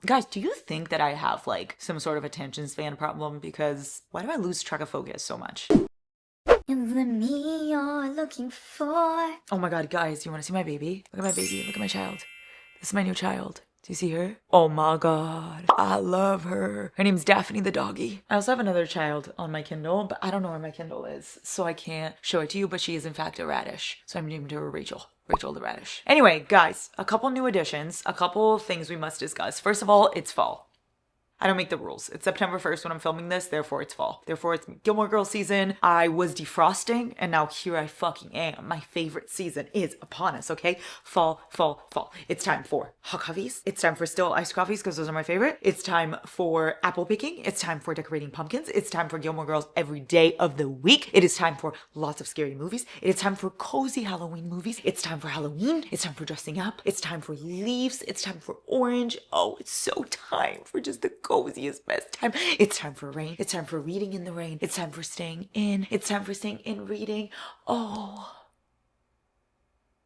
Guys, do you think that I have like some sort of attention span problem? Because why do I lose track of focus so much? Is it me you're looking for? Oh my god, guys, you want to see my baby? Look at my baby. Look at my child. This is my new child. Do you see her? Oh my god, I love her. Her name's Daphne the doggy. I also have another child on my Kindle, but I don't know where my Kindle is, so I can't show it to you, but she is in fact a radish. So I'm naming her Rachel. Rachel the radish. Anyway, guys, a couple new additions, a couple things we must discuss. First of all, it's fall. I don't make the rules. It's September 1st when I'm filming this, therefore it's fall. Therefore it's Gilmore Girls season. I was defrosting and now here I fucking am. My favorite season is upon us, okay? Fall, fall, fall. It's time for hot coffees. It's time for still iced coffees because those are my favorite. It's time for apple picking. It's time for decorating pumpkins. It's time for Gilmore Girls every day of the week. It is time for lots of scary movies. It is time for cozy Halloween movies. It's time for Halloween. It's time for dressing up. It's time for leaves. It's time for orange. Oh, it's so time for just the coziest, best time. It's time for rain. It's time for reading in the rain. It's time for staying in. It's time for staying in reading. Oh.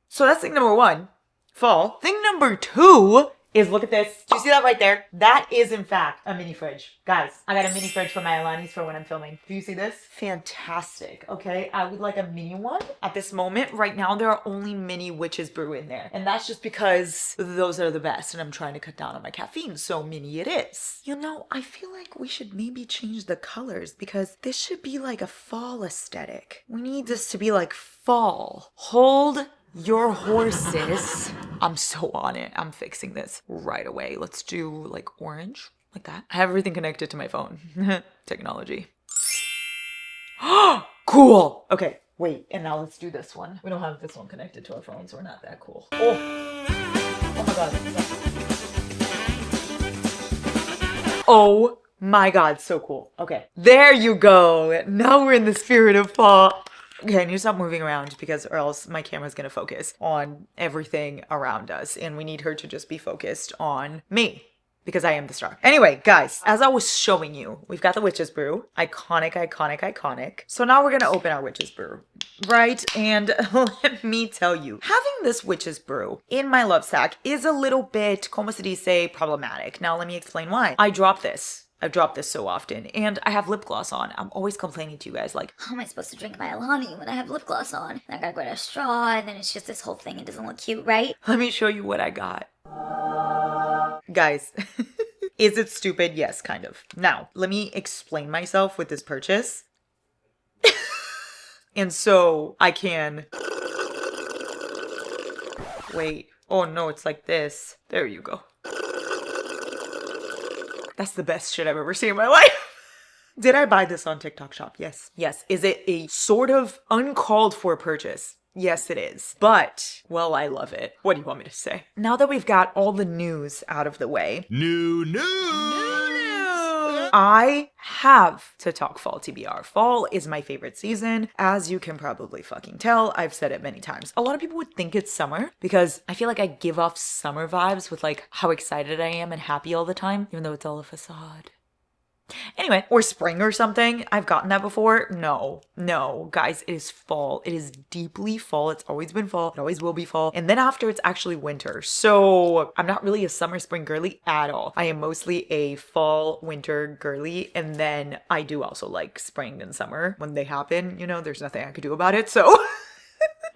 So that's thing number one, fall. Thing number two is, look at this. Do you see that right there? That is in fact a mini fridge. Guys, I got a mini fridge for my Alanis for when I'm filming. Do you see this? Fantastic. Okay, I would like a mini one. At this moment, right now, there are only mini witch's brew in there. And that's just because those are the best and I'm trying to cut down on my caffeine, so mini it is. You know, I feel like we should maybe change the colors because this should be like a fall aesthetic. We need this to be like fall. Hold your horses. I'm so on it. I'm fixing this right away. Let's do like orange, like that. I have everything connected to my phone. Technology. Cool. Okay, wait. And now let's do this one. We don't have this one connected to our phone, so we're not that cool. Oh my god. Oh my god, so cool. Okay, there you go. Now we're in the spirit of fall. Okay, I need to stop moving around because or else my camera's gonna focus on everything around us and we need her to just be focused on me because I am the star. Anyway, guys, as I was showing you, we've got the witch's brew. Iconic, iconic, iconic. So now we're gonna open our witch's brew, right? And let me tell you, having this witch's brew in my love sack is a little bit, como se dice, problematic. Now let me explain why. I've dropped this so often, and I have lip gloss on. I'm always complaining to you guys like, How am I supposed to drink my Alani when I have lip gloss on? And I gotta go to a straw, and then it's just this whole thing. It doesn't look cute, right? let me show you what I got. Guys, is it stupid? Yes, kind of. Now, let me explain myself with this purchase. And so I can... Wait. Oh no, it's like this. There you go. That's the best shit I've ever seen in my life. Did I buy this on TikTok Shop? Yes. Yes. Is it a sort of uncalled for purchase? Yes, it is. But, well, I love it. What do you want me to say? Now that we've got all the news out of the way, New news! I have to talk fall TBR. Fall is my favorite season. As you can probably fucking tell, I've said it many times. A lot of people would think it's summer because I feel like I give off summer vibes with like how excited I am and happy all the time, even though it's all a facade. Anyway, or spring or something. I've gotten that before. No, guys, it is fall. It is deeply fall. It's always been fall. It always will be fall. And then after, it's actually winter. So I'm not really a summer, spring girly at all. I am mostly a fall, winter girly. And then I do also like spring and summer when they happen. You know, there's nothing I could do about it. So...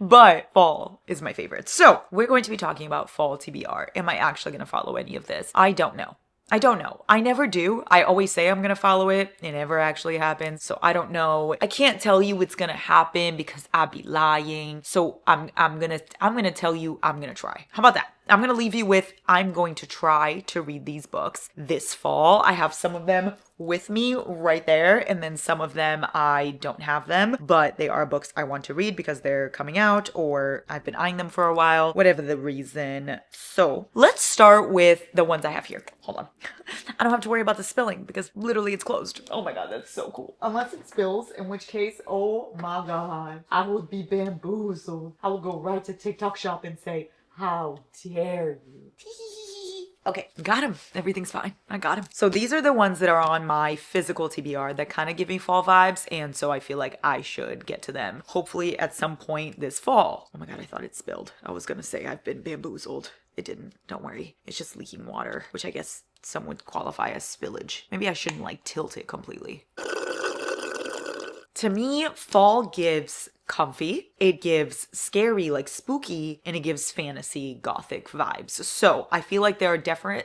But fall is my favorite. So we're going to be talking about fall TBR. Am I actually going to follow any of this? I don't know. I never do. I always say I'm gonna follow it. It never actually happens. So I don't know. I can't tell you it's gonna happen because I'd be lying. So I'm gonna tell you I'm gonna try. How about that? I'm gonna leave you with I'm going to try to read these books this fall. I have some of them with me right there, and then some of them I don't have them, but they are books I want to read because they're coming out or I've been eyeing them for a while, whatever the reason. So let's start with the ones I have here. Hold on. I don't have to worry about the spilling because literally it's closed. Oh my god, that's so cool. Unless it spills, in which case, oh my god, I would be bamboozled. I will go right to TikTok Shop and say, how dare you? Okay, got him. Everything's fine. I got him. So these are the ones that are on my physical TBR that kind of give me fall vibes. And so I feel like I should get to them hopefully at some point this fall. Oh my god, I thought it spilled. I was gonna say I've been bamboozled. It didn't. Don't worry. It's just leaking water, which I guess some would qualify as spillage. Maybe I shouldn't like tilt it completely. To me, fall gives comfy, it gives scary, like spooky, and it gives fantasy gothic vibes. So I feel like there are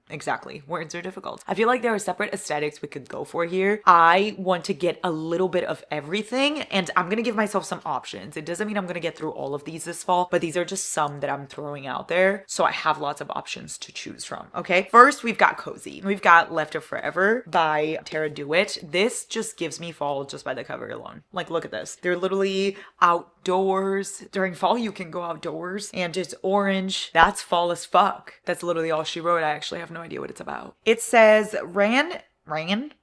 exactly, words are difficult. I feel like there are separate aesthetics we could go for here. I want to get a little bit of everything, and I'm gonna give myself some options. It doesn't mean I'm gonna get through all of these this fall, but these are just some that I'm throwing out there, so I have lots of options to choose from. Okay, first we've got Cozy. We've got Left of Forever by Tara Dewitt. This just gives me fall just by the cover alone. Like, look at this. They're literally outdoors. During fall, you can go outdoors, and it's orange. That's fall as fuck. That's literally all she wrote. I actually have no idea what it's about. It says Ren, and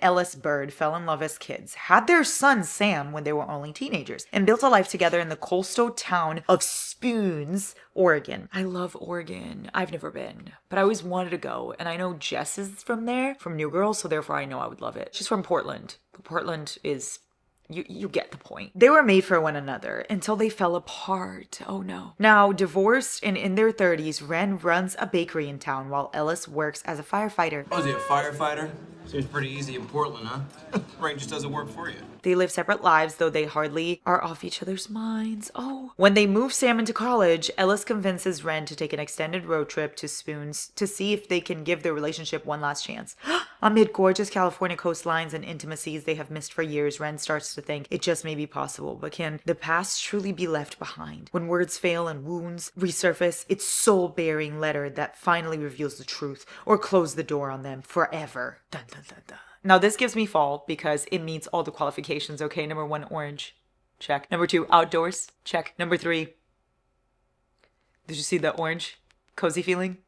Ellis Bird fell in love as kids, had their son Sam when they were only teenagers, and built a life together in the coastal town of Spoons, Oregon. I love Oregon. I've never been, but I always wanted to go, and I know Jess is from there, from New Girl, so therefore I know I would love it. She's from Portland. Portland is... You get the point. They were made for one another until they fell apart. Oh no. Now, divorced and in their 30s, Ren runs a bakery in town while Ellis works as a firefighter. Oh, is he a firefighter? Seems pretty easy in Portland, huh? Rain just doesn't work for you. They live separate lives, though they hardly are off each other's minds. Oh. When they move Sam into college, Ellis convinces Ren to take an extended road trip to Spoons to see if they can give their relationship one last chance. Amid gorgeous California coastlines and intimacies they have missed for years, Ren starts to think it just may be possible, but can the past truly be left behind? When words fail and wounds resurface, its soul-bearing letter that finally reveals the truth or close the door on them forever. Dun, dun, dun, dun. Now this gives me fall because it meets all the qualifications. Okay, number 1, orange. Check. Number 2, outdoors. Check. Number 3, did you see the orange? Cozy feeling?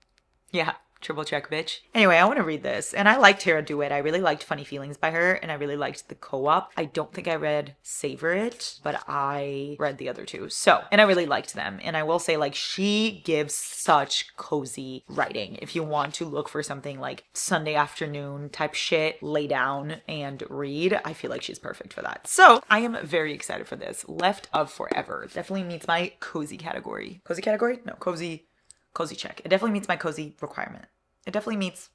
Yeah. Triple check, bitch. Anyway, I want to read this. And I liked Tara Dewitt. I really liked Funny Feelings by her. And I really liked the co-op. I don't think I read Savor It, but I read the other two. So, and I really liked them. And I will say, like, she gives such cozy writing. If you want to look for something like Sunday afternoon type shit, lay down and read, I feel like she's perfect for that. So, I am very excited for this. Left of Forever. Definitely meets my cozy category. Cozy category? No, cozy check. It definitely meets my cozy requirement. It definitely meets,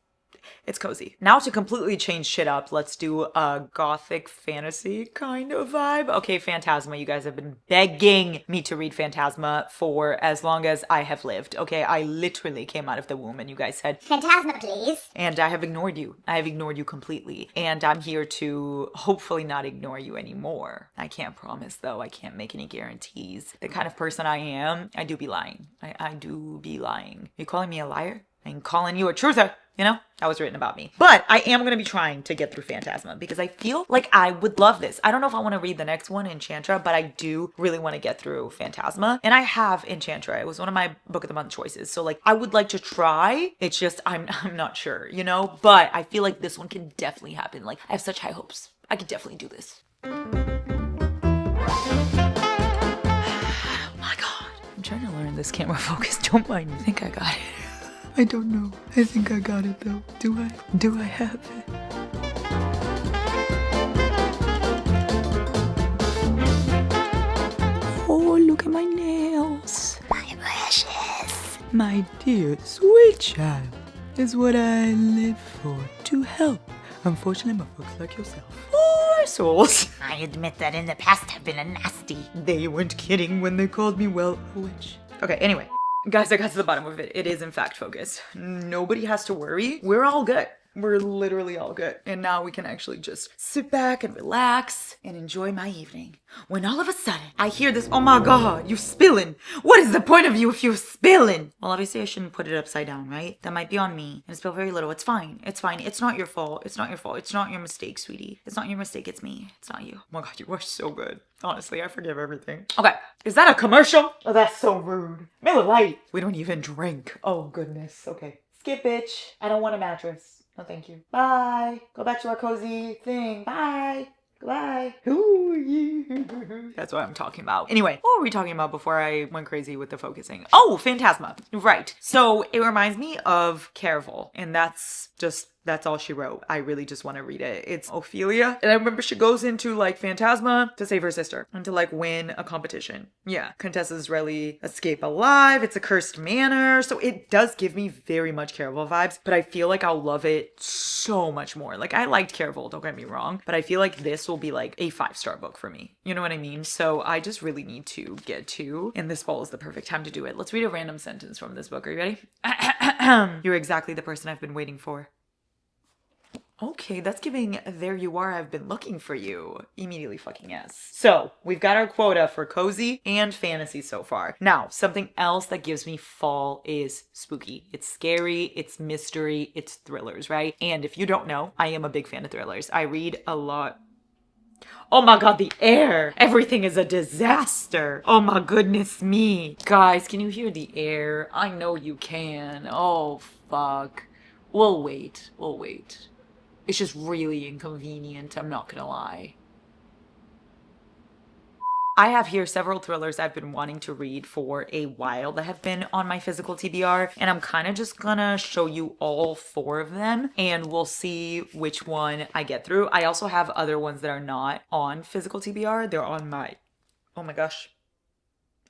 it's cozy. Now to completely change shit up, let's do a gothic fantasy kind of vibe. Okay, Phantasma. You guys have been begging me to read Phantasma for as long as I have lived. Okay, I literally came out of the womb and you guys said, Phantasma, please. and I have ignored you. I have ignored you completely. And I'm here to hopefully not ignore you anymore. I can't promise though. I can't make any guarantees. The kind of person I am, I do be lying. I do be lying. You calling me a liar? I'm calling you a truther, you know? That was written about me. But I am going to be trying to get through Phantasma because I feel like I would love this. I don't know if I want to read the next one, Enchantra, but I do really want to get through Phantasma. And I have Enchantra. It was one of my Book of the Month choices. So like I would like to try. It's just I'm not sure, you know? But I feel like this one can definitely happen. Like I have such high hopes. I could definitely do this. Oh my God. I'm trying to learn this camera focus. Don't mind me. I think I got it. I don't know. I think I got it though. Do I? Do I have it? Oh, look at my nails. My precious. My dear, sweet child is what I live for. To help. Unfortunately, my folks like yourself. Poor souls. I admit that in the past I've been a nasty. They weren't kidding when they called me, well, a witch. Okay, anyway. Guys, I got to the bottom of it. It is in fact focused. Nobody has to worry. We're all good. We're literally all good. And now we can actually just sit back and relax and enjoy my evening. When all of a sudden, I hear this, oh my God, you're spilling. What is the point of you if you're spilling? Well, obviously I shouldn't put it upside down, right? That might be on me. And spill very little. It's fine. It's fine. It's not your fault. It's not your fault. It's not your mistake, sweetie. It's not your mistake. It's me. It's not you. Oh my God, you are so good. Honestly, I forgive everything. Okay. Is that a commercial? Oh, that's so rude. Miller Lite. We don't even drink. Oh, goodness. Okay. Skip, bitch. I don't want a mattress. No, thank you. Bye. Go back to our cozy thing. Bye. Goodbye. That's what I'm talking about. Anyway, what were we talking about before I went crazy with the focusing? Oh, Phantasma. Right. So it reminds me of Caraval, and that's just That's all she wrote. I really just want to read it. It's Ophelia. And I remember she goes into like Phantasma to save her sister and to like win a competition. Yeah. Contessa Israeli escape alive. It's a cursed manor. So it does give me very much Caraval vibes, but I feel like I'll love it so much more. Like I liked Caraval, don't get me wrong, but I feel like this will be like a 5-star book for me. You know what I mean? So I just really need to get to, and this fall is the perfect time to do it. Let's read a random sentence from this book. Are you ready? You're exactly the person I've been waiting for. Okay, that's giving there you are, I've been looking for you. Immediately fucking yes. So, we've got our quota for cozy and fantasy so far. Now, something else that gives me fall is spooky. It's scary, it's mystery, it's thrillers, right? And if you don't know, I am a big fan of thrillers. I read a lot. Oh my god, the air! Everything is a disaster! Oh my goodness me. Guys, can you hear the air? I know you can. Oh, fuck. We'll wait. We'll wait. It's just really inconvenient, I'm not gonna lie. I have here several thrillers I've been wanting to read for a while that have been on my physical TBR, and I'm kind of just gonna show you all 4 of them, and we'll see which one I get through. I also have other ones that are not on physical TBR. They're on my... Oh my gosh.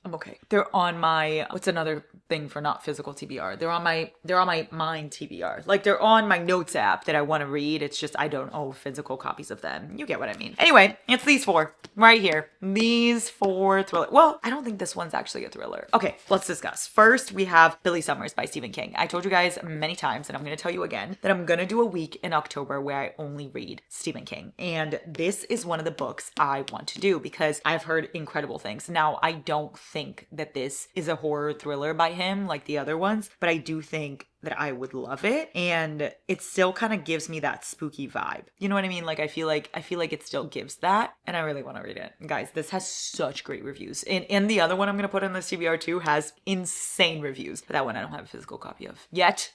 I'm okay. They're on my, what's another thing for not physical TBR? They're on my mind TBR. Like they're on my notes app that I want to read. It's just I don't own physical copies of them. You get what I mean. Anyway, it's these 4 right here. These 4 thriller. Well, I don't think this one's actually a thriller. Okay, let's discuss. First, we have Billy Summers by Stephen King. I told you guys many times, and I'm going to tell you again, that I'm going to do a week in October where I only read Stephen King. And this is one of the books I want to do because I've heard incredible things. Now, I don't think that this is a horror thriller by him like the other ones, but I do think that I would love it, and it still kind of gives me that spooky vibe. You know what I mean? Like I feel like it still gives that, and I really want to read it. Guys, this has such great reviews. And the other one I'm going to put in the TBR too has insane reviews. But that one I don't have a physical copy of yet.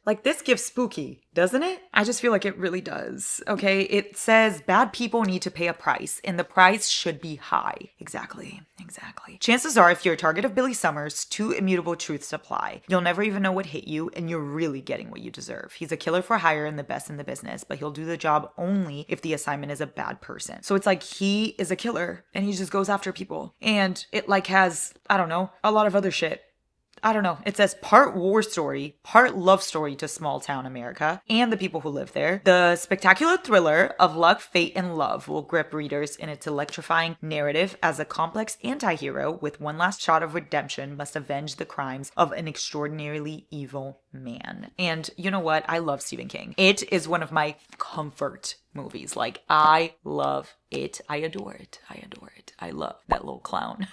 Like this gives spooky, doesn't it? I just feel like it really does. Okay, it says bad people need to pay a price and the price should be high. Exactly. Chances are if you're a target of Billy Summers, 2 immutable truths apply. You'll never even know what hit you and you're really getting what you deserve. He's a killer for hire and the best in the business, but he'll do the job only if the assignment is a bad person. So it's like he is a killer and he just goes after people. And it like has, I don't know, a lot of other shit. I don't know. It says part war story, part love story to small town America and the people who live there. The spectacular thriller of luck, fate, and love will grip readers in its electrifying narrative as a complex anti-hero with one last shot of redemption must avenge the crimes of an extraordinarily evil man. And you know what? I love Stephen King. It is one of my comfort movies. Like, I love it. I adore it. I love that little clown.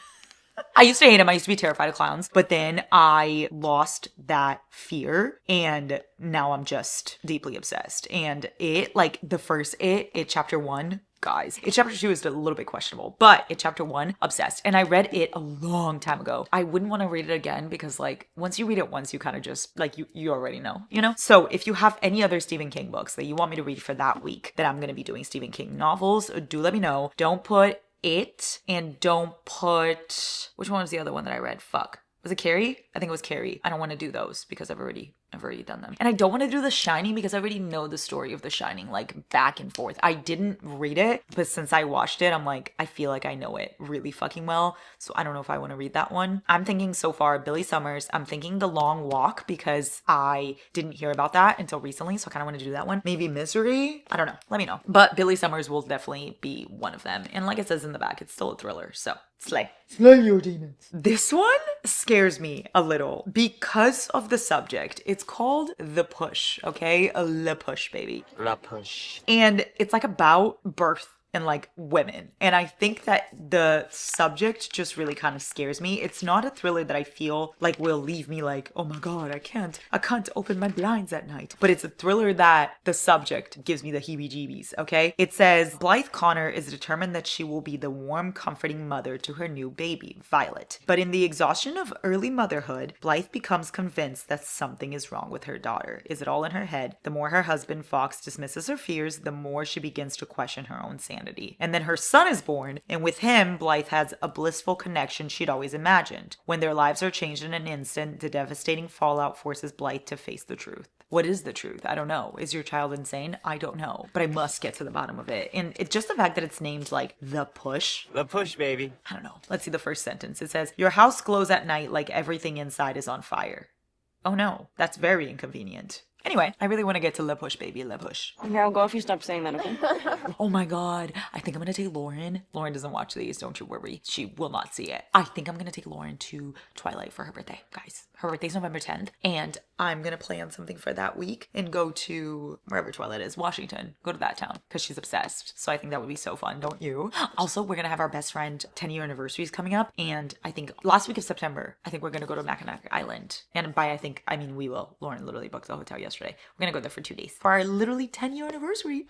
I used to hate him. I used to be terrified of clowns. But then I lost that fear. And now I'm just deeply obsessed. And it, like the first It chapter 1, guys. It chapter 2 is a little bit questionable. But It chapter 1, obsessed. And I read it a long time ago. I wouldn't want to read it again because like once you read it once, you kind of just like you already know, you know? So if you have any other Stephen King books that you want me to read for that week that I'm going to be doing Stephen King novels, do let me know. Don't put It and don't put, which one was the other one that I read? Fuck. Was it Carrie? I think it was Carrie. I don't want to do those because I've already done them. And I don't want to do The Shining because I already know the story of The Shining, like back and forth. I didn't read it, but since I watched it, I'm like, I feel like I know it really fucking well. So I don't know if I want to read that one. I'm thinking so far Billy Summers. I'm thinking The Long Walk because I didn't hear about that until recently. So I kind of want to do that one. Maybe Misery. I don't know. Let me know. But Billy Summers will definitely be one of them. And like it says in the back, it's still a thriller. So slay your demons. This one scares me a little because of the subject. It's called The Push, okay? La Push, baby. La push. And it's like about birth and like women. And I think that the subject just really kind of scares me. It's not a thriller that I feel like will leave me like, oh my God, I can't open my blinds at night. But it's a thriller that the subject gives me the heebie-jeebies, okay? It says, Blythe Connor is determined that she will be the warm, comforting mother to her new baby, Violet. But in the exhaustion of early motherhood, Blythe becomes convinced that something is wrong with her daughter. Is it all in her head? The more her husband, Fox, dismisses her fears, the more she begins to question her own sanity. insanity. And then her son is born, and with him, Blythe has a blissful connection she'd always imagined. When their lives are changed in an instant, the devastating fallout forces Blythe to face the truth. What is the truth? I don't know. Is your child insane? I don't know. But I must get to the bottom of it. And it's just the fact that it's named like The Push. The push, baby. I don't know. Let's see the first sentence. It says, your house glows at night like everything inside is on fire. Oh no, that's very inconvenient. Anyway, I really want to get to Le Push, baby, Le Push. Okay, I'll go if you stop saying that, okay? Oh my god, I think I'm going to take Lauren. Lauren doesn't watch these, don't you worry. She will not see it. I think I'm going to take Lauren to Twilight for her birthday, guys. Her birthday's November 10th, and I'm going to plan something for that week and go to wherever Twilight is, Washington. Go to that town, because she's obsessed. So I think that would be so fun, don't you? Also, we're going to have our best friend 10-year anniversaries coming up, and I think last week of September, I think we're going to go to Mackinac Island. And by I mean we will. Lauren literally booked the hotel yesterday. We're gonna go there for 2 days for our literally 10-year anniversary.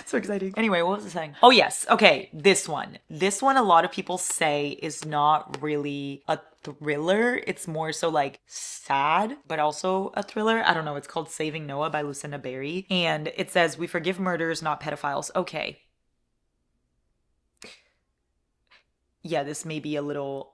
So exciting. Anyway, what was I saying? Oh yes, okay, this one a lot of people say is not really a thriller. It's more so like sad, but also a thriller. I don't know. It's called Saving Noah by Lucinda Berry, and it says, we forgive murderers, not pedophiles. Okay, yeah, this may be a little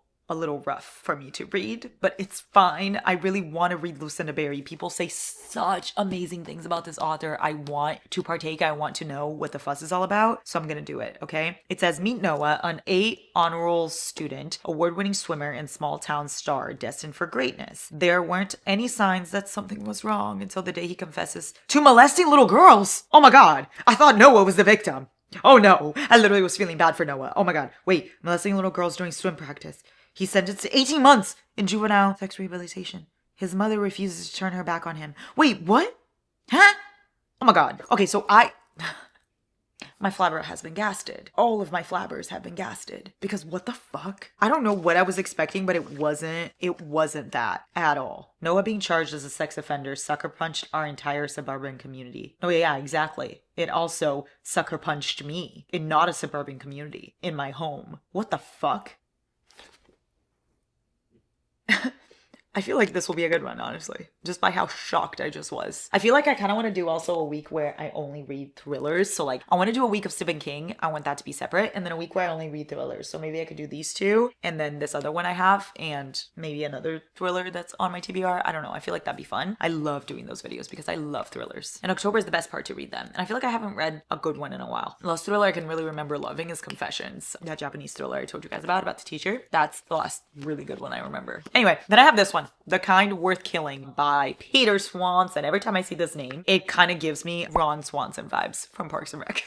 rough for me to read, but it's fine. I really want to read Lucinda Berry. People say such amazing things about this author. I want to partake. I want to know what the fuss is all about. So I'm going to do it, okay? It says, meet Noah, an A honor roll student, award-winning swimmer and small-town star destined for greatness. There weren't any signs that something was wrong until the day he confesses to molesting little girls. Oh my God. I thought Noah was the victim. Oh no. I literally was feeling bad for Noah. Oh my God. Wait, molesting little girls during swim practice. He's sentenced to 18 months in juvenile sex rehabilitation. His mother refuses to turn her back on him. Wait, what? Huh? Oh my God. Okay, so my flabber has been gasted. All of my flabbers have been gasted. Because what the fuck? I don't know what I was expecting, but it wasn't that at all. Noah being charged as a sex offender sucker punched our entire suburban community. Oh yeah, exactly. It also sucker punched me in not a suburban community, in my home. What the fuck? I feel like this will be a good one, honestly, just by how shocked I just was. I feel like I kind of want to do also a week where I only read thrillers. So like I want to do a week of Stephen King. I want that to be separate. And then a week where I only read thrillers. So maybe I could do these two and then this other one I have and maybe another thriller that's on my TBR. I don't know. I feel like that'd be fun. I love doing those videos because I love thrillers. And October is the best part to read them. And I feel like I haven't read a good one in a while. The last thriller I can really remember loving is Confessions. That Japanese thriller I told you guys about the teacher. That's the last really good one I remember. Anyway, then I have this one. The Kind Worth Killing by Peter Swanson. Every time I see this name, it kind of gives me Ron Swanson vibes from Parks and Rec.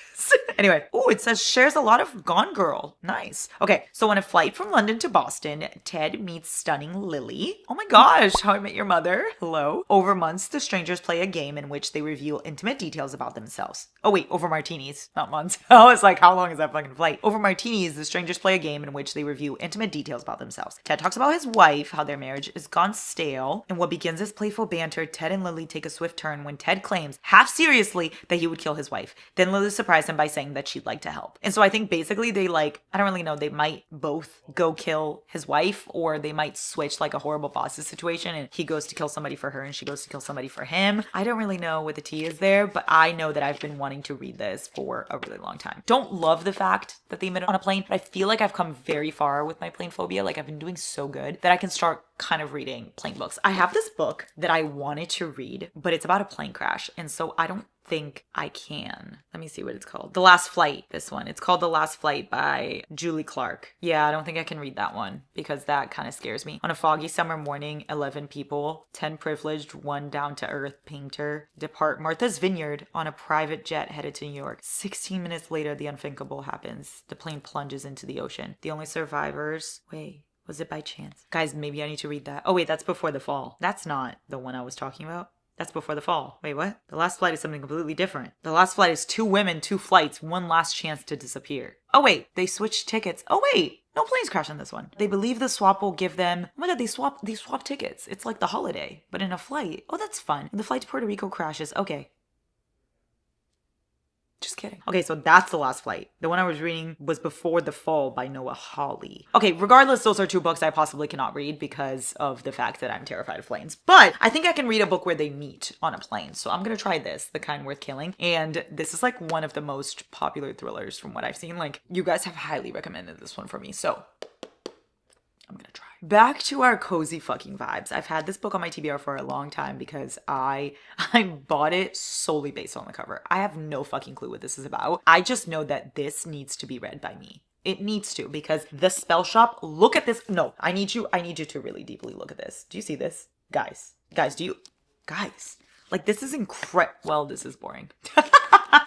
Anyway, oh, it says shares a lot of Gone Girl. Nice. Okay, so on a flight from London to Boston, Ted meets stunning Lily. Oh my gosh, How I Met Your Mother. Hello. Over months, the strangers play a game in which they reveal intimate details about themselves. Oh wait, over martinis, not months. I was like, how long is that fucking flight? Over martinis, the strangers play a game in which they review intimate details about themselves. Ted talks about his wife, how their marriage is gone stale, and what begins as playful banter, Ted and Lily take a swift turn when Ted claims, half seriously, that he would kill his wife. Then Lily surprises him by saying that she'd like to help. And so I think basically they I don't really know, they might both go kill his wife, or they might switch like a horrible bosses situation and he goes to kill somebody for her and she goes to kill somebody for him. I don't really know what the tea is there, but I know that I've been wanting to read this for a really long time. Don't love the fact that they made it on a plane, but I feel like I've come very far with my plane phobia. Like I've been doing so good that I can start kind of reading plane books. I have this book that I wanted to read, but it's about a plane crash. And so I don't think I can. Let me see what it's called. The Last Flight, this one. It's called The Last Flight by Julie Clark. Yeah, I don't think I can read that one because that kind of scares me. On a foggy summer morning, 11 people, 10 privileged, 1 down-to-earth painter, depart Martha's Vineyard on a private jet headed to New York. 16 minutes later, the unthinkable happens. The plane plunges into the ocean. The only survivors... Wait. Was it by chance? Guys, maybe I need to read that. Oh wait, that's Before the Fall. That's not the one I was talking about. That's Before the Fall. Wait, what? The Last Flight is something completely different. The Last Flight is 2 women, 2 flights, 1 last chance to disappear. Oh wait, they switched tickets. Oh wait, no planes crash on this one. They believe the swap will give them... Oh my god, they swap tickets. It's like the holiday, but in a flight. Oh, that's fun. The flight to Puerto Rico crashes. Okay. Just kidding. Okay, so that's The Last Flight. The one I was reading was Before the Fall by Noah Hawley. Okay, regardless, those are two books I possibly cannot read because of the fact that I'm terrified of planes. But I think I can read a book where they meet on a plane. So I'm gonna try this, The Kind Worth Killing. And this is like one of the most popular thrillers from what I've seen. Like, you guys have highly recommended this one for me. So I'm gonna try. Back to our cozy fucking vibes. I've had this book on my TBR for a long time because I bought it solely based on the cover. I have no fucking clue what this is about. I just know that this needs to be read by me. It needs to, because the spell shop, look at this. No, I need you to really deeply look at this. Do you see this? Guys, like, this is well, this is boring.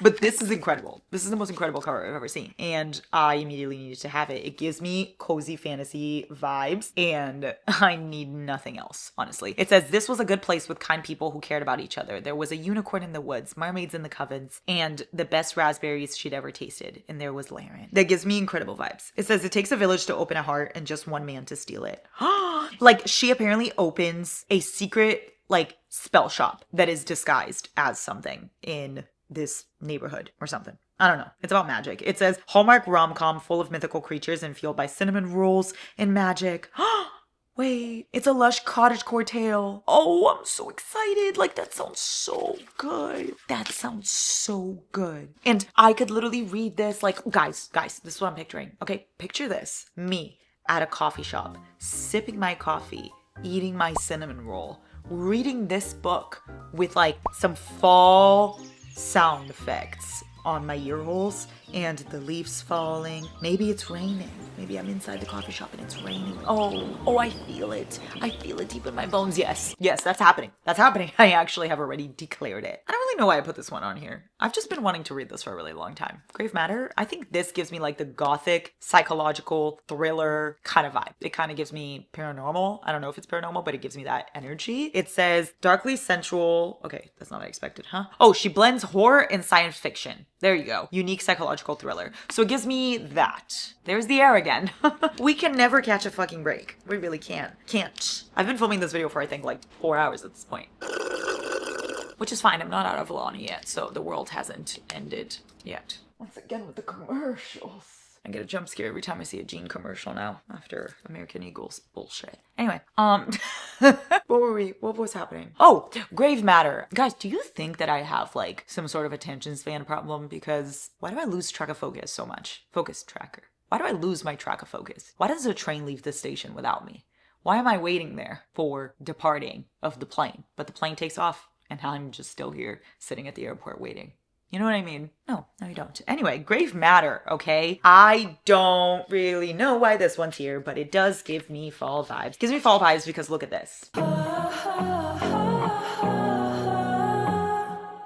But this is incredible. This is the most incredible cover I've ever seen. And I immediately needed to have it. It gives me cozy fantasy vibes and I need nothing else, honestly. It says, this was a good place with kind people who cared about each other. There was a unicorn in the woods, mermaids in the covens, and the best raspberries she'd ever tasted. And there was Laren. That gives me incredible vibes. It says, it takes a village to open a heart and just one man to steal it. Like, she apparently opens a secret, like, spell shop that is disguised as something in this neighborhood or something. I don't know. It's about magic. It says, Hallmark rom-com full of mythical creatures and fueled by cinnamon rolls and magic. Wait, it's a lush cottagecore tale. Oh, I'm so excited. Like, that sounds so good. That sounds so good. And I could literally read this, like, guys, this is what I'm picturing. Okay, picture this. Me at a coffee shop, sipping my coffee, eating my cinnamon roll, reading this book with, like, some fall sound effects on my ear holes and the leaves falling. Maybe it's raining. Maybe I'm inside the coffee shop and it's raining. Oh, I feel it. I feel it deep in my bones. Yes, that's happening. That's happening. I actually have already declared it. I don't really know why I put this one on here. I've just been wanting to read this for a really long time. Grave Matter. I think this gives me like the gothic, psychological, thriller kind of vibe. It kind of gives me paranormal. I don't know if it's paranormal, but it gives me that energy. It says darkly sensual. Okay, that's not what I expected, huh? Oh, she blends horror and science fiction. There you go. Unique psychological thriller. So it gives me that. There's the air again. We can never catch a fucking break. We really can't. I've been filming this video for I think like 4 hours at this point. Which is fine. I'm not out of Alani yet, so the world hasn't ended yet. Once again with the commercials. I get a jump scare every time I see a Jean commercial now after American Eagles bullshit. Anyway, what was happening? Oh, Grave Matter. Guys, do you think that I have like some sort of attention span problem? Because why do I lose track of focus so much? Focus tracker. Why do I lose my track of focus? Why does a train leave the station without me? Why am I waiting there for departing of the plane? But the plane takes off and I'm just still here sitting at the airport waiting. You know what I mean? No, you don't. Anyway, Grave Matter, okay? I don't really know why this one's here, but it does give me fall vibes. It gives me fall vibes because look at this.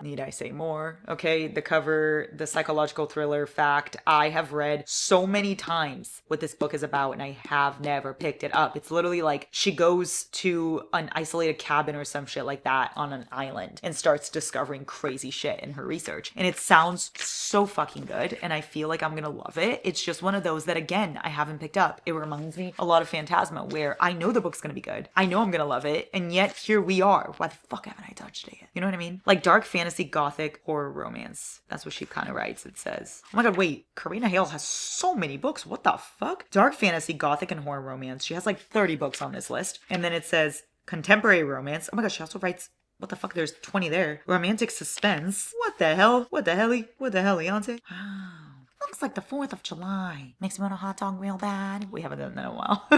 Need I say more? Okay, the cover, the psychological thriller fact. I have read so many times what this book is about and I have never picked it up. It's literally like she goes to an isolated cabin or some shit like that on an island and starts discovering crazy shit in her research. And it sounds so fucking good and I feel like I'm gonna love it. It's just one of those that, again, I haven't picked up. It reminds me a lot of Phantasma where I know the book's gonna be good. I know I'm gonna love it. And yet here we are. Why the fuck haven't I touched it yet? You know what I mean? Like dark fantasy, gothic, horror, romance. That's what she kind of writes. It says, oh my god, wait, Karina Hale has so many books. What the fuck? Dark fantasy, gothic, and horror romance. She has like 30 books on this list. And then it says contemporary romance. Oh my god, she also writes, what the fuck, there's 20 there. Romantic suspense. What the hell? What the hell, Leonte? Wow. Looks like the 4th of July. Makes me want a hot dog real bad. We haven't done that in a while.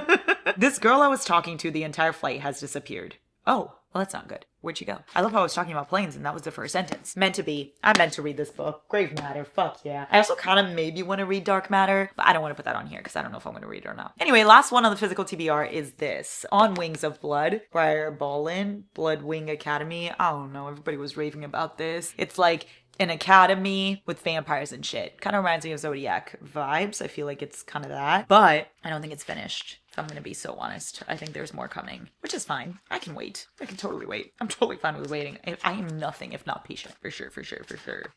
This girl I was talking to the entire flight has disappeared. Oh, well, that's not good. Where'd you go? I love how I was talking about planes and that was the first sentence. Meant to be. I meant to read this book. Grave Matter. Fuck yeah. I also kind of maybe want to read Dark Matter, but I don't want to put that on here because I don't know if I'm going to read it or not. Anyway, last one on the physical TBR is this. On Wings of Blood, Briar Bolin, Blood Wing Academy. I don't know. Everybody was raving about this. It's like an academy with vampires and shit. Kind of reminds me of Zodiac vibes. I feel like it's kind of that, but I don't think it's finished. If I'm going to be so honest, I think there's more coming, which is fine. I can wait. I can totally wait. I'm totally fine with waiting. I am nothing if not patient. For sure.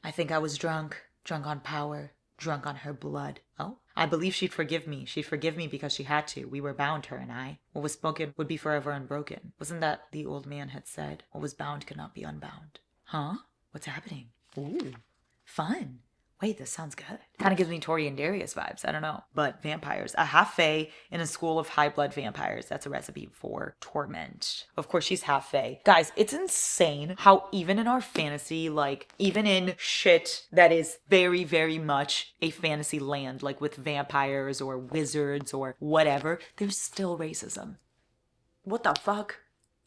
I think I was drunk on power, drunk on her blood. Oh, I believe she'd forgive me. She'd forgive me because she had to. We were bound, her and I. What was spoken would be forever unbroken. Wasn't that the old man had said? What was bound could not be unbound. Huh? What's happening? Ooh, fun. Wait, this sounds good. Kind of gives me Tori and Darius vibes. I don't know. But vampires. A half fae in a school of high blood vampires. That's a recipe for torment. Of course, she's half fae. Guys, it's insane how even in our fantasy, like, even in shit that is very, very much a fantasy land, like with vampires or wizards or whatever, there's still racism. What the fuck?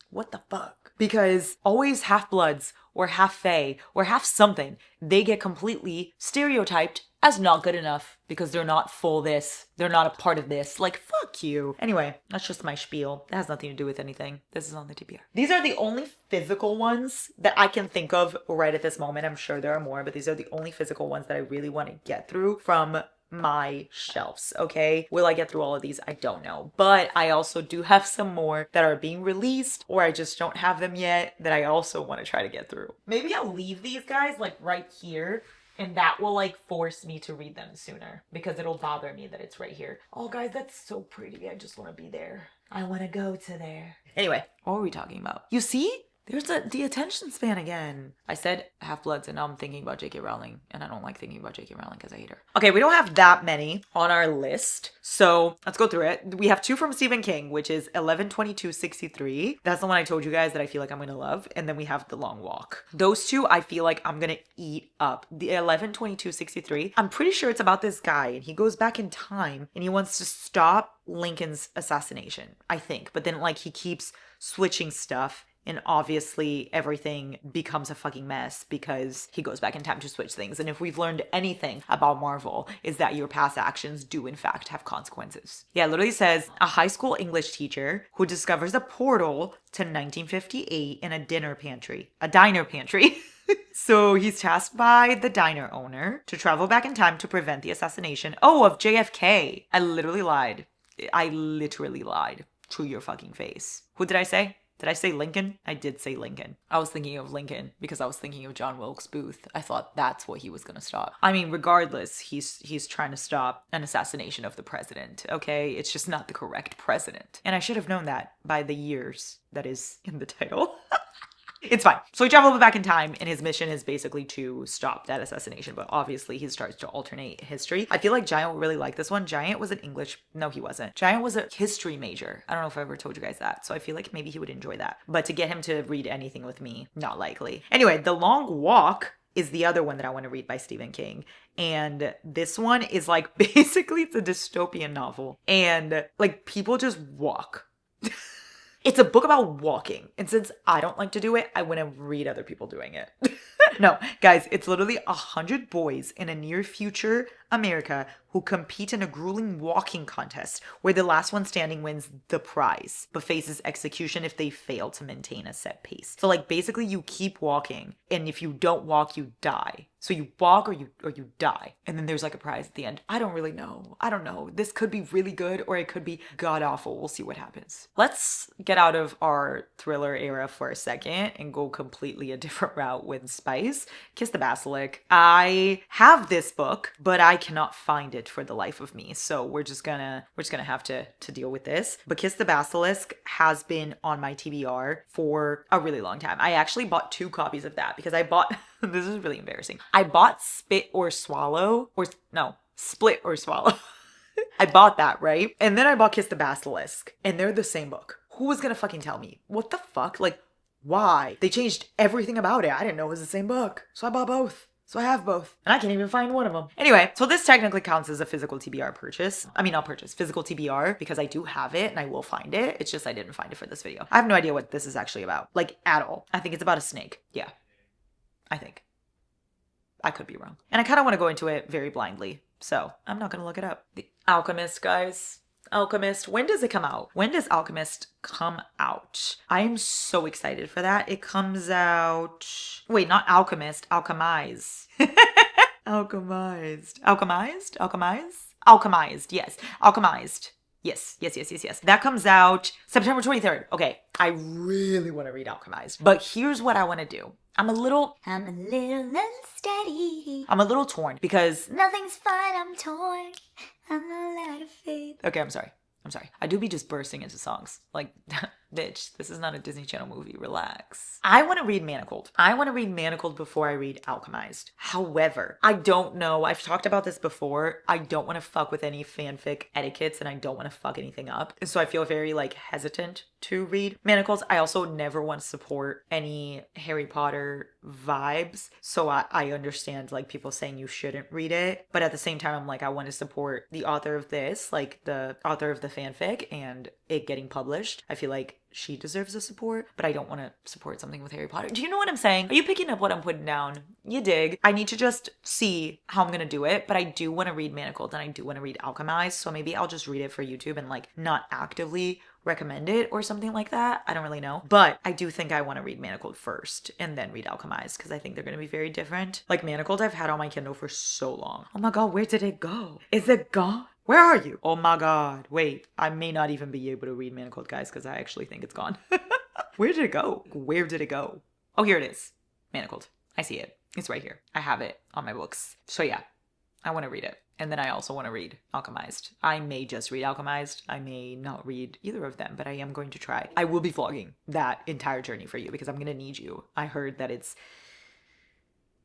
What the fuck? Because always half-bloods or half-fae or half something, they get completely stereotyped as not good enough because they're not full this, they're not a part of this. Like, fuck you. Anyway, that's just my spiel. That has nothing to do with anything. This is on the TBR. These are the only physical ones that I can think of right at this moment. I'm sure there are more, but these are the only physical ones that I really want to get through from my shelves, okay? Will I get through all of these? I don't know. But I also do have some more that are being released or I just don't have them yet that I also want to try to get through. Maybe I'll leave these guys like right here and that will like force me to read them sooner because it'll bother me that it's right here. Oh guys, that's so pretty. I just want to be there. I want to go to there. Anyway, what were we talking about? You see? There's the attention span again. I said half-bloods and now I'm thinking about J.K. Rowling and I don't like thinking about J.K. Rowling because I hate her. Okay, we don't have that many on our list. So let's go through it. We have 2 from Stephen King, which is 11/22/63. That's the one I told you guys that I feel like I'm going to love. And then we have The Long Walk. Those 2 I feel like I'm going to eat up. The 11/22/63, I'm pretty sure it's about this guy and he goes back in time and he wants to stop Lincoln's assassination, I think. But then like he keeps switching stuff. And obviously everything becomes a fucking mess because he goes back in time to switch things. And if we've learned anything about Marvel is that your past actions do in fact have consequences. Yeah, it literally says a high school English teacher who discovers a portal to 1958 in a diner pantry. So he's tasked by the diner owner to travel back in time to prevent the assassination. Oh, of JFK. I literally lied to your fucking face. Who did I say? Did I say Lincoln? I did say Lincoln. I was thinking of Lincoln because I was thinking of John Wilkes Booth. I thought that's what he was going to stop. I mean, regardless, he's trying to stop an assassination of the president, okay? It's just not the correct president. And I should have known that by the years that is in the title. It's fine. So he travels back in time and his mission is basically to stop that assassination. But obviously he starts to alternate history. I feel like Giant would really like this one. Giant was an English. No, he wasn't. Giant was a history major. I don't know if I ever told you guys that. So I feel like maybe he would enjoy that. But to get him to read anything with me, not likely. Anyway, The Long Walk is the other one that I want to read by Stephen King. And this one is like basically it's a dystopian novel. And like people just walk. It's a book about walking. And since I don't like to do it, I want to read other people doing it. No, guys, it's literally 100 boys in a near future America who compete in a grueling walking contest where the last one standing wins the prize, but faces execution if they fail to maintain a set pace. So like basically you keep walking and if you don't walk, you die. So you walk or you die. And then there's like a prize at the end. I don't really know. I don't know. This could be really good or it could be god awful. We'll see what happens. Let's get out of our thriller era for a second and go completely a different route with Spice. Kiss the Basilisk. I have this book, but I cannot find it for the life of me. So we're just gonna have to deal with this. But Kiss the Basilisk has been on my TBR for a really long time. I actually bought 2 copies of that because I bought this is really embarrassing. I bought Split or Swallow. I bought that, right? And then I bought Kiss the Basilisk. And they're the same book. Who was gonna fucking tell me? What the fuck? Like, why? They changed everything about it. I didn't know it was the same book. So I bought both. So I have both. And I can't even find one of them. Anyway, so this technically counts as a physical TBR purchase. I mean, not purchase, physical TBR because I do have it and I will find it. It's just I didn't find it for this video. I have no idea what this is actually about. Like, at all. I think it's about a snake. Yeah. I think. I could be wrong. And I kind of want to go into it very blindly. So I'm not going to look it up. The Alchemist, guys. Alchemist. When does it come out? When does Alchemist come out? I am so excited for that. It comes out... Wait, not Alchemist. Alchemize. Alchemized. Alchemized? Alchemize? Alchemized. Yes. Alchemized. Yes. That comes out September 23rd. Okay. I really want to read Alchemized. But here's what I want to do. I'm a little unsteady. I'm a little torn because... Nothing's fine, I'm torn. I'm all out of faith. Okay, I'm sorry. I do be just bursting into songs. Like, Bitch, this is not a Disney Channel movie. Relax. I want to read Manacled. I want to read Manacled before I read Alchemized. However, I don't know. I've talked about this before. I don't want to fuck with any fanfic etiquettes and I don't want to fuck anything up. So I feel very like hesitant to read Manacles. I also never want to support any Harry Potter vibes. So I understand like people saying you shouldn't read it. But at the same time, I'm like, I want to support the author of this, like the author of the fanfic and it getting published. I feel like she deserves the support, but I don't want to support something with Harry Potter. Do you know what I'm saying? Are you picking up what I'm putting down? You dig. I need to just see how I'm going to do it, but I do want to read Manacled and I do want to read Alchemized. So maybe I'll just read it for YouTube and like not actively recommend it or something like that. I don't really know. But I do think I want to read Manacled first and then read Alchemized because I think they're going to be very different. Like Manacled, I've had on my Kindle for so long. Oh my God, where did it go? Is it gone? Where are you? Oh my God. Wait, I may not even be able to read Manacled, guys, because I actually think it's gone. Where did it go? Where did it go? Oh, here it is. Manacled. I see it. It's right here. I have it on my books. So yeah, I want to read it. And then I also want to read Alchemized. I may just read Alchemized. I may not read either of them, but I am going to try. I will be vlogging that entire journey for you because I'm going to need you. I heard that it's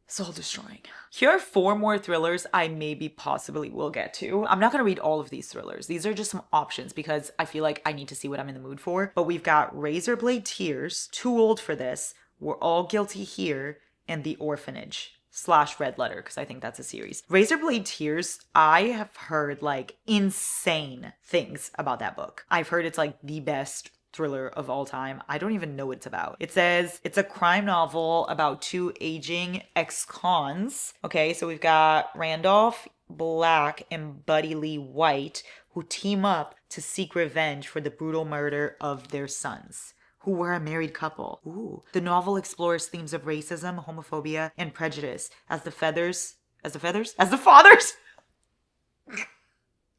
soul destroying. Here are 4 more thrillers I maybe possibly will get to. I'm not going to read all of these thrillers. These are just some options because I feel like I need to see what I'm in the mood for. But we've got Razorblade Tears, Too Old for This, We're All Guilty Here, and The Orphanage / Red Letter, because I think that's a series. Razorblade Tears, I have heard like insane things about that book. I've heard it's like the best thriller of all time. I don't even know what it's about. It says it's a crime novel about 2 aging ex-cons. Okay, so we've got Randolph Black and Buddy Lee White who team up to seek revenge for the brutal murder of their sons, who were a married couple. Ooh. The novel explores themes of racism, homophobia, and prejudice as the fathers.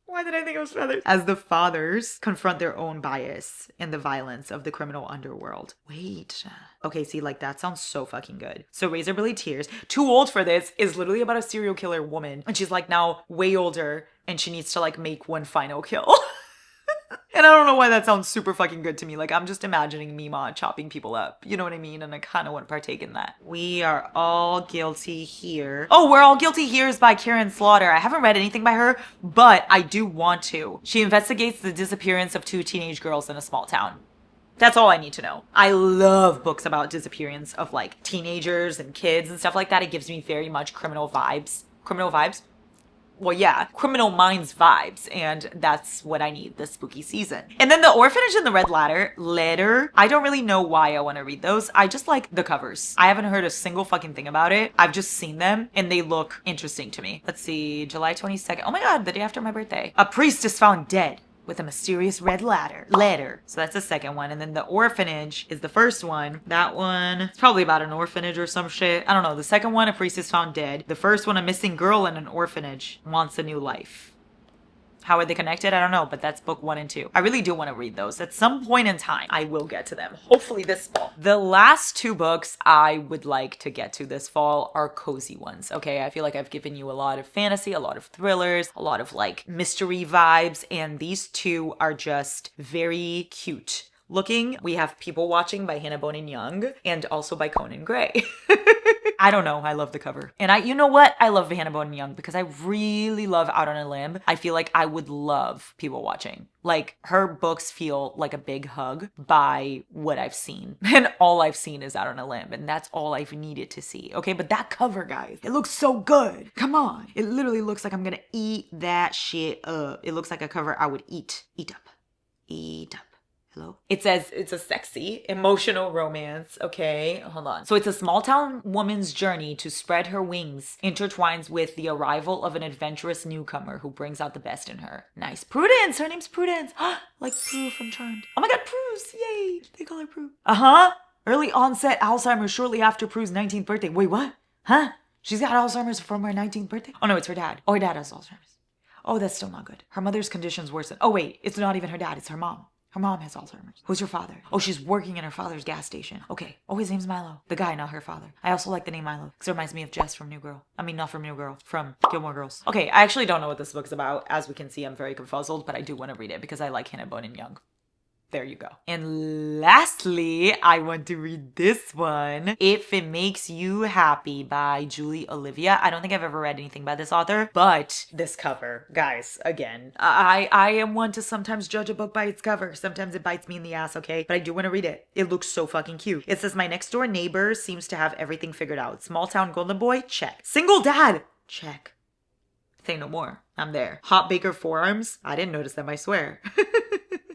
Why did I think it was feathers? As the fathers confront their own bias and the violence of the criminal underworld. Wait. Okay, see, like that sounds so fucking good. So Razorblade Tears, Too Old for This, is literally about a serial killer woman. And she's like now way older and she needs to like make one final kill. And I don't know why that sounds super fucking good to me. Like, I'm just imagining Mima chopping people up. You know what I mean? And I kind of want to partake in that. We Are All Guilty Here. Oh, We're All Guilty Here is by Karen Slaughter. I haven't read anything by her, but I do want to. She investigates the disappearance of 2 teenage girls in a small town. That's all I need to know. I love books about disappearance of like teenagers and kids and stuff like that. It gives me very much Criminal vibes. Criminal vibes? Well, yeah, Criminal Minds vibes, and that's what I need this spooky season. And then The Orphanage and the Red Letter, I don't really know why I want to read those. I just like the covers. I haven't heard a single fucking thing about it. I've just seen them, and they look interesting to me. Let's see, July 22nd. Oh my God, the day after my birthday. A priest is found dead with a mysterious red letter. So that's the second one. And then The Orphanage is the first one. That one, it's probably about an orphanage or some shit. I don't know. The second one, a priest is found dead. The first one, a missing girl in an orphanage wants a new life. How are they connected? I don't know, but that's book 1 and 2. I really do want to read those. At some point in time, I will get to them. Hopefully this fall. The last 2 books I would like to get to this fall are cozy ones, okay? I feel like I've given you a lot of fantasy, a lot of thrillers, a lot of like mystery vibes, and these 2 are just very cute looking. We have People Watching by Hannah Bonin Young and also by Conan Gray. I don't know. I love the cover. And you know what? I love Hannah Bonin Young because I really love Out on a Limb. I feel like I would love People Watching. Like her books feel like a big hug by what I've seen. And all I've seen is Out on a Limb. And that's all I've needed to see. Okay, but that cover, guys, it looks so good. Come on. It literally looks like I'm gonna eat that shit up. It looks like a cover I would eat up. Hello? It says it's a sexy, emotional romance. Okay, hold on. So it's a small town woman's journey to spread her wings intertwines with the arrival of an adventurous newcomer who brings out the best in her. Nice. Prudence! Her name's Prudence. Like Prue from Charmed. Oh my God, Prue's! Yay! They call her Prue. Early onset Alzheimer's shortly after Prue's 19th birthday. Wait, what? Huh? She's got Alzheimer's from her 19th birthday? Oh no, it's her dad. Oh, her dad has Alzheimer's. Oh, that's still not good. Her mother's condition's worsened. Oh wait, it's not even her dad, it's her mom. Her mom has Alzheimer's. Who's her father? Oh, she's working in her father's gas station. Okay. Oh, his name's Milo. The guy, not her father. I also like the name Milo because it reminds me of Jess from New Girl. I mean, not from New Girl, from Gilmore Girls. Okay, I actually don't know what this book's about. As we can see, I'm very confuzzled, but I do want to read it because I like Hannah Bonin Young. There you go. And lastly, I want to read this one. If It Makes You Happy by Julie Olivia. I don't think I've ever read anything by this author, but this cover, guys, again, I am one to sometimes judge a book by its cover. Sometimes it bites me in the ass, okay? But I do want to read it. It looks so fucking cute. It says, my next door neighbor seems to have everything figured out. Small town golden boy? Check. Single dad? Check. Say no more. I'm there. Hot Baker forearms? I didn't notice them, I swear.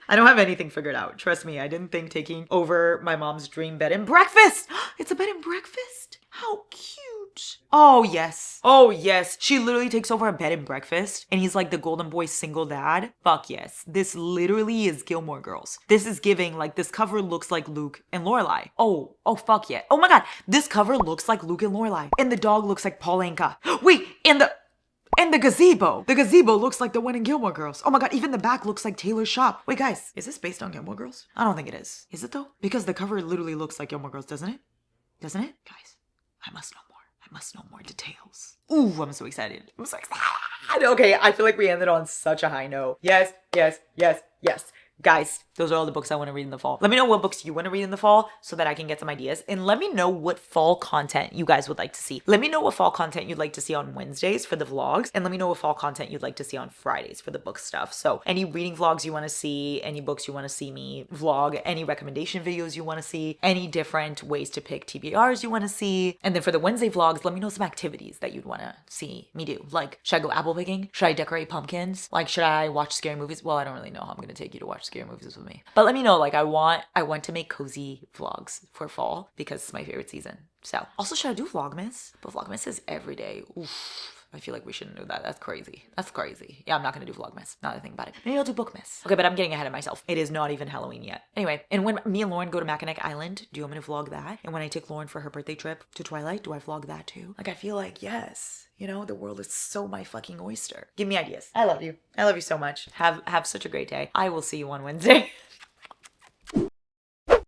I don't have anything figured out. Trust me, I didn't think taking over my mom's dream bed and breakfast. It's a bed and breakfast? How cute. Oh, yes. Oh, yes. She literally takes over a bed and breakfast and he's like the golden boy single dad. Fuck yes. This literally is Gilmore Girls. This is giving, like, this cover looks like Luke and Lorelai. Oh, fuck yeah. Oh my God. This cover looks like Luke and Lorelai. And the dog looks like Paul Anka. Wait, and the gazebo. The gazebo looks like the one in Gilmore Girls. Oh my God, even the back looks like Taylor's shop. Wait, guys, is this based on Gilmore Girls? I don't think it is. Is it though? Because the cover literally looks like Gilmore Girls, doesn't it? Doesn't it? Guys, I must know more. I must know more details. Ooh, I'm so excited. I'm so excited. Okay, I feel like we ended on such a high note. Yes, yes, yes, yes. Guys, those are all the books I want to read in the fall. Let me know what books you want to read in the fall so that I can get some ideas. And let me know what fall content you guys would like to see. Let me know what fall content you'd like to see on Wednesdays for the vlogs. And let me know what fall content you'd like to see on Fridays for the book stuff. So any reading vlogs you want to see, any books you want to see me vlog, any recommendation videos you want to see, any different ways to pick TBRs you want to see. And then for the Wednesday vlogs, let me know some activities that you'd want to see me do. Like, should I go apple picking? Should I decorate pumpkins? Like, should I watch scary movies? Well, I don't really know how I'm going to take you to watch scary movies with me. But let me know, like, I want to make cozy vlogs for fall because it's my favorite season. So, also, should I do Vlogmas? But Vlogmas is every day. Oof. I feel like we shouldn't do that. That's crazy. That's crazy. Yeah, I'm not gonna do Vlogmas. Now that I think about it. Maybe I'll do Bookmas. Okay, but I'm getting ahead of myself. It is not even Halloween yet. Anyway, and when me and Lauren go to Mackinac Island, do you want me to vlog that? And when I take Lauren for her birthday trip to Twilight, do I vlog that too? Like, I feel like, yes. You know, the world is so my fucking oyster. Give me ideas. I love you. I love you so much. Have such a great day. I will see you on Wednesday.